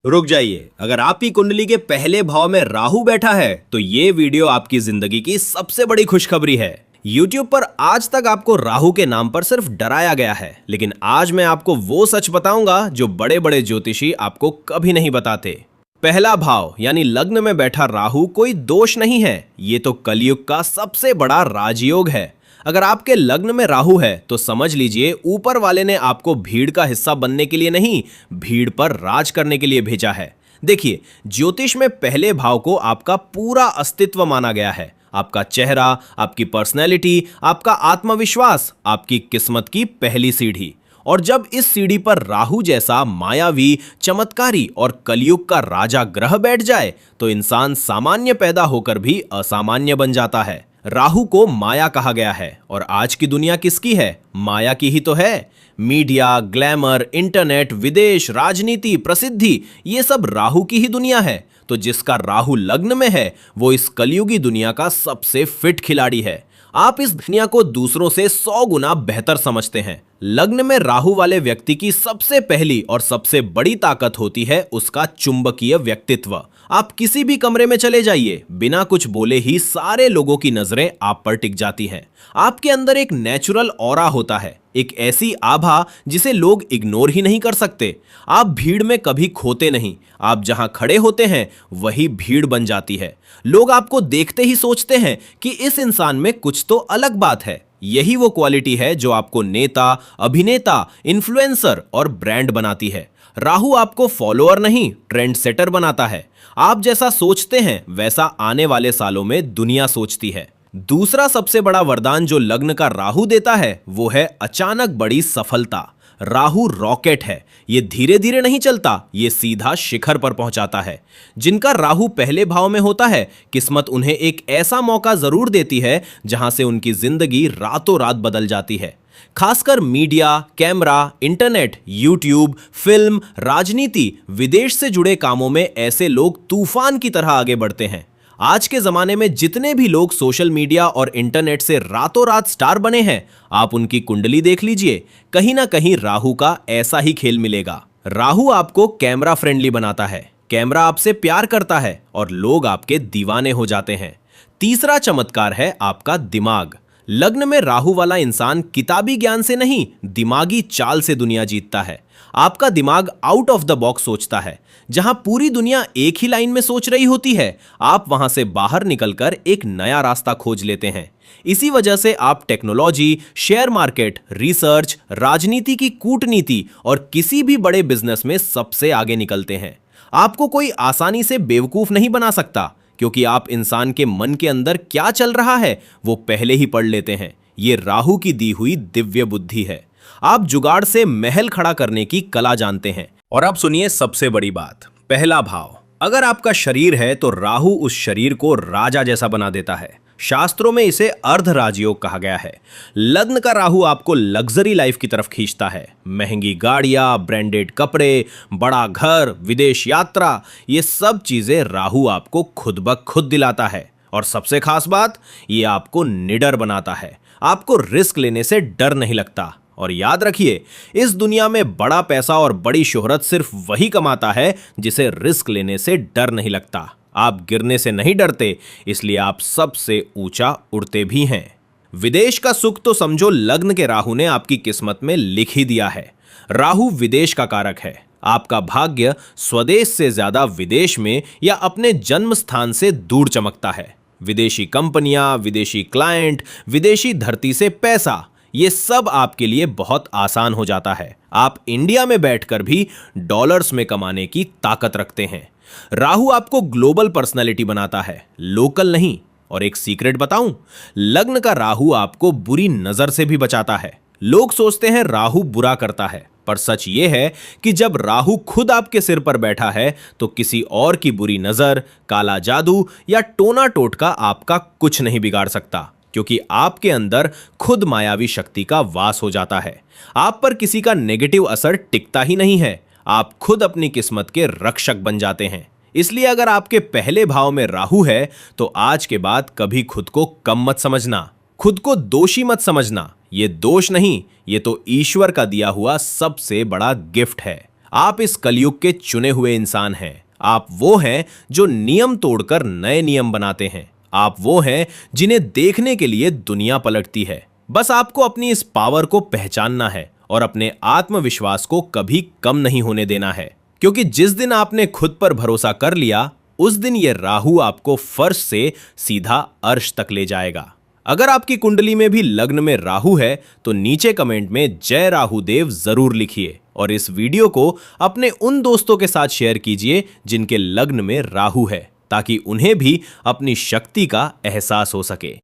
रुक जाइए, अगर आपकी कुंडली के पहले भाव में राहु बैठा है तो ये वीडियो आपकी जिंदगी की सबसे बड़ी खुशखबरी है। YouTube पर आज तक आपको राहु के नाम पर सिर्फ डराया गया है, लेकिन आज मैं आपको वो सच बताऊंगा जो बड़े बड़े ज्योतिषी आपको कभी नहीं बताते। पहला भाव यानी लग्न में बैठा राहु कोई दोष नहीं है, ये तो कलयुग का सबसे बड़ा राजयोग है। अगर आपके लग्न में राहु है तो समझ लीजिए ऊपर वाले ने आपको भीड़ का हिस्सा बनने के लिए नहीं, भीड़ पर राज करने के लिए भेजा है। देखिए, ज्योतिष में पहले भाव को आपका पूरा अस्तित्व माना गया है। आपका चेहरा, आपकी पर्सनैलिटी, आपका आत्मविश्वास, आपकी किस्मत की पहली सीढ़ी। और जब इस सीढ़ी पर राहु जैसा मायावी, चमत्कारी और कलयुग का राजा ग्रह बैठ जाए तो इंसान सामान्य पैदा होकर भी असामान्य बन जाता है। राहु को माया कहा गया है और आज की दुनिया किसकी है? माया की ही तो है। मीडिया, ग्लैमर, इंटरनेट, विदेश, राजनीति, प्रसिद्धि, ये सब राहु की ही दुनिया है। तो जिसका राहु लग्न में है वो इस कलयुगी दुनिया का सबसे फिट खिलाड़ी है। आप इस दुनिया को दूसरों से 100 गुना बेहतर समझते हैं। लग्न में राहु वाले व्यक्ति की सबसे पहली और सबसे बड़ी ताकत होती है उसका चुंबकीय व्यक्तित्व। आप किसी भी कमरे में चले जाइए, बिना कुछ बोले ही सारे लोगों की नजरें आप पर टिक जाती हैं। आपके अंदर एक नेचुरल ऑरा होता है, एक ऐसी आभा जिसे लोग इग्नोर ही नहीं कर सकते। आप भीड़ में कभी खोते नहीं, आप जहां खड़े होते हैं वही भीड़ बन जाती है। लोग आपको देखते ही सोचते हैं कि इस इंसान में कुछ तो अलग बात है। यही वो क्वालिटी है जो आपको नेता, अभिनेता, इन्फ्लुएंसर और ब्रांड बनाती है। राहु आपको फॉलोअर नहीं, ट्रेंड सेटर बनाता है। आप जैसा सोचते हैं वैसा आने वाले सालों में दुनिया सोचती है। दूसरा सबसे बड़ा वरदान जो लग्न का राहु देता है वो है अचानक बड़ी सफलता। राहु रॉकेट है, ये धीरे धीरे नहीं चलता, ये सीधा शिखर पर पहुंचाता है। जिनका राहु पहले भाव में होता है, किस्मत उन्हें एक ऐसा मौका जरूर देती है जहां से उनकी जिंदगी रातों रात बदल जाती है। खासकर media, camera, internet, YouTube, film, राजनीति, विदेश से जुड़े कामों में ऐसे लोग तूफान की तरह आगे बढ़ते हैं। आज के जमाने में जितने भी लोग सोशल मीडिया और इंटरनेट से रातों रात स्टार बने हैं, आप उनकी कुंडली देख लीजिए, कहीं ना कहीं राहु का ऐसा ही खेल मिलेगा। राहु आपको कैमरा फ्रेंडली बनाता है, कैमरा आपसे प्यार करता है और लोग आपके दीवाने हो जाते हैं। तीसरा चमत्कार है आपका दिमाग। लग्न में राहु वाला इंसान किताबी ज्ञान से नहीं, दिमागी चाल से दुनिया जीतता है। आपका दिमाग आउट ऑफ द बॉक्स सोचता है। जहां पूरी दुनिया एक ही लाइन में सोच रही होती है, आप वहां से बाहर निकलकर एक नया रास्ता खोज लेते हैं। इसी वजह से आप टेक्नोलॉजी, शेयर मार्केट, रिसर्च, राजनीति की कूटनीति और किसी भी बड़े बिजनेस में सबसे आगे निकलते हैं। आपको कोई आसानी से बेवकूफ नहीं बना सकता, क्योंकि आप इंसान के मन के अंदर क्या चल रहा है वो पहले ही पढ़ लेते हैं। ये राहु की दी हुई दिव्य बुद्धि है। आप जुगाड़ से महल खड़ा करने की कला जानते हैं। और अब सुनिए सबसे बड़ी बात, पहला भाव। अगर आपका शरीर है तो राहु उस शरीर को राजा जैसा बना देता है। शास्त्रों में इसे अर्ध राजयोग कहा गया है। लग्न का राहु आपको लग्जरी लाइफ की तरफ खींचता है। महंगी गाड़ियां, ब्रांडेड कपड़े, बड़ा घर, विदेश यात्रा, ये सब चीजें राहु आपको खुद ब खुद दिलाता है। और सबसे खास बात, ये आपको निडर बनाता है। आपको रिस्क लेने से डर नहीं लगता। और याद रखिए, इस दुनिया में बड़ा पैसा और बड़ी शोहरत सिर्फ वही कमाता है जिसे रिस्क लेने से डर नहीं लगता। आप गिरने से नहीं डरते, इसलिए आप सबसे ऊंचा उड़ते भी हैं। विदेश का सुख तो समझो लग्न के राहु ने आपकी किस्मत में लिख ही दिया है। राहु विदेश का कारक है। आपका भाग्य स्वदेश से ज्यादा विदेश में या अपने जन्म स्थान से दूर चमकता है। विदेशी कंपनियां, विदेशी क्लाइंट, विदेशी धरती से पैसा, ये सब आपके लिए बहुत आसान हो जाता है। आप इंडिया में बैठकर भी डॉलर्स में कमाने की ताकत रखते हैं। राहु आपको ग्लोबल पर्सनालिटी बनाता है, लोकल नहीं। और एक सीक्रेट बताऊं, लग्न का राहु आपको बुरी नजर से भी बचाता है। लोग सोचते हैं राहु बुरा करता है, पर सच ये है कि जब राहु खुद आपके सिर पर बैठा है तो किसी और की बुरी नजर, काला जादू या टोना टोटका आपका कुछ नहीं बिगाड़ सकता, क्योंकि आपके अंदर खुद मायावी शक्ति का वास हो जाता है। आप पर किसी का नेगेटिव असर टिकता ही नहीं है। आप खुद अपनी किस्मत के रक्षक बन जाते हैं। इसलिए अगर आपके पहले भाव में राहु है तो आज के बाद कभी खुद को कम मत समझना, खुद को दोषी मत समझना। ये दोष नहीं, ये तो ईश्वर का दिया हुआ सबसे बड़ा गिफ्ट है। आप इस कलयुग के चुने हुए इंसान हैं। आप वो हैं जो नियम तोड़कर नए नियम बनाते हैं। आप वो हैं जिन्हें देखने के लिए दुनिया पलटती है। बस आपको अपनी इस पावर को पहचानना है और अपने आत्मविश्वास को कभी कम नहीं होने देना है, क्योंकि जिस दिन आपने खुद पर भरोसा कर लिया, उस दिन ये राहु आपको फर्श से सीधा अर्श तक ले जाएगा। अगर आपकी कुंडली में भी लग्न में राहु है तो नीचे कमेंट में जय राहु देव जरूर लिखिए और इस वीडियो को अपने उन दोस्तों के साथ शेयर कीजिए जिनके लग्न में राहु है, ताकि उन्हें भी अपनी शक्ति का एहसास हो सके।